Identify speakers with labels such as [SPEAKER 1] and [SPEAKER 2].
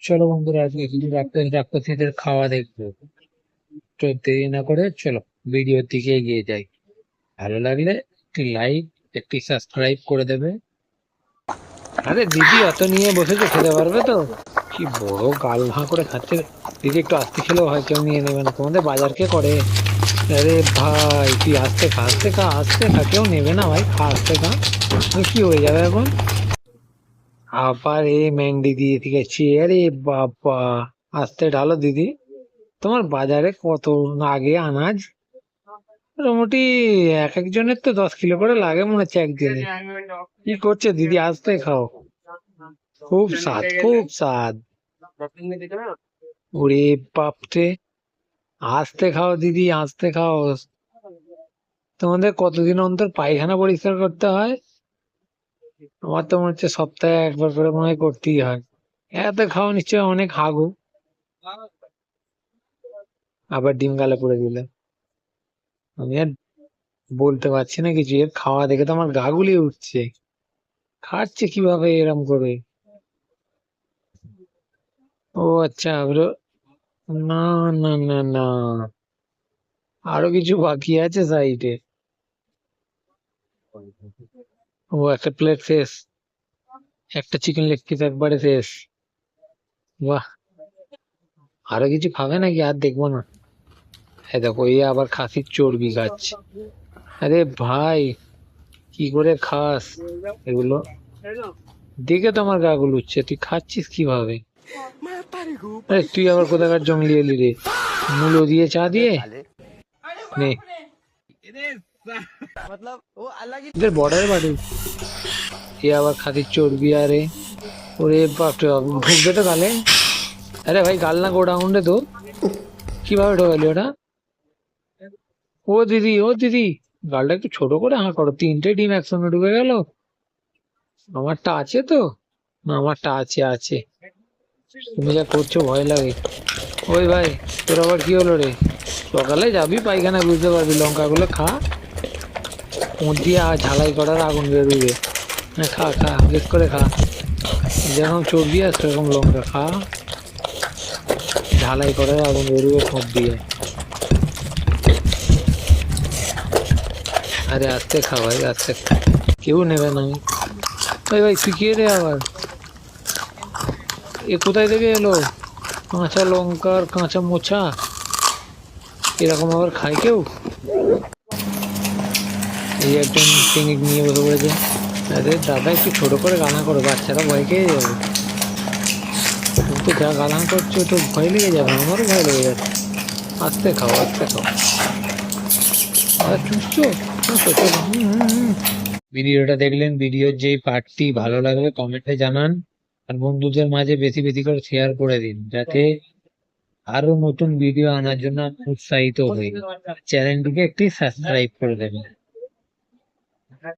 [SPEAKER 1] চলো বন্ধুরা, আজকে কিছু রাক্ষসীদের খাওয়া দেখবো। তো দেরি না করে চলো ভিডিওর দিকে এগিয়ে যাই। ভালো লাগলে একটি লাইক, একটি সাবস্ক্রাইব করে দেবে। আরে দিদি, অত নিয়ে বসেছো, খেতে পারবে তো? কি বড় গাল ভাঁ করে খাচ্ছে। দিদি একটু আস্তে খেলেও হয়, কেউ নিয়ে নেবে না। তোমাদের বাজার কে করে? আরে ভাই, তুই আস্তে খা, আস্তে খা, আস্তে খা, কেউ নেবে না ভাই, খা আস্তে খা। কি হয়ে যাবে এখন? আবার ম্যান্ডি দিয়ে দিয়েছি, আরে বাবা। আস্তে ঢালো দিদি। তোমার বাজারে কত লাগে আনাজ? মোটামুটি এক একজনের তো 10 কিলো করে লাগে মনে হচ্ছে একদিনে। কি করছে দিদি? আস্তে খাও। খুব স্বাদ, খুব স্বাদ। ওরে বাপরে! আস্তে খাও দিদি, আস্তে খাও। তোমাদের কতদিন অন্তর পায়খানা পরিষ্কার করতে হয়? আমার তো মনে হচ্ছে সপ্তাহে একবার করে মনে হয় করতেই হয়। এত খাও নিশ্চয় অনেক হাগু। আবার ডিম গালে পুড়ে দিলে। আমি আর বলতে পারছি না কিছু, এর খাওয়া দেখে তো আমার গা গুলিয়ে উঠছে। খাচ্ছে কিভাবে এরম করে? ও আচ্ছা, ওগুলো। না, না, না, না, আরো কিছু বাকি আছে সাইডে। ও, একটা প্লেট শেষ। একটা চিকেন লেগ পিস একবারে শেষ। বাহ! আরো কিছু খাবে নাকি? আর দেখবো না। এই দেখো, এই আবার খাসির চর্বি খাচ্ছে। আরে ভাই, কি করে খাস এগুলো? দেখে তো আমার গা গুলুচ্ছে, তুই খাচ্ছিস কিভাবে? আরে তুই আবার কোথাকার জঙ্গলি এলি রে? মূলো দিয়ে চা দিয়ে নে। এদের বর্ডারে বাড়ি। এ আবার খাসির চর্বি, আরে ওরে বাপরে বাপ, ঢুকবে তো গালে। আরে ভাই, গাল না গোডাউন রে তো। কিভাবে ঢোকালি ওটা? ও দিদি, ও দিদি, গালটা একটু ছোট করে হাঁ করো, 3টে ডিম একসঙ্গে ঢুকে গেল। আমারটা আছে তো? না, আমারটা আছে, আছে। তুমি যা করছো ভয় লাগে। ওই ভাই, তোর আবার কি হলো রে? সকালে যাবি পায়খানা, বুঝতে পারবি, লঙ্কা গুলো খা। মুখ দিয়ে ঝালাই করার আগুন বেরোবে। হ্যাঁ, খা খা, বেশ করে খা। যেরকম চর্বি আছে সেরকম লঙ্কা খা। ঝালাই করার আগুন বেরোবে মুখ দিয়ে। আরে আস্তে খা ভাই, আস্তে খা। কেউ নেবে না। ভাই ভাই, তুই কে রে আবার? এ কোথায় থেকে এলো? কাঁচা লঙ্কার কাঁচা মোচা, এরকম আবার খায় কেউ? এই একজন পিকনিক নিয়ে বসে পড়েছে। আরে দাদা, একটু ছোট করে গানা করো, বাচ্চারা ভয় খেয়ে যাবে। তুমি তো যা গালান করছো তো ভয় লেগে যাবে, আমারও ভয় লেগে যাচ্ছে। আস্তে খাও, আস্তে খাও। আর চুষছো? চুষো, চলো। ভিডিওটা দেখলেন, ভিডিওর যে পার্টটি ভালো লাগবে কমেন্টে জানান। আর বন্ধুদের মাঝে বেশি বেশি করে শেয়ার করে দিন, যাতে আরো নতুন ভিডিও আনার জন্য আমি উৎসাহিত হই। চ্যানেলটিকে একটি সাবস্ক্রাইব করে দেবেন।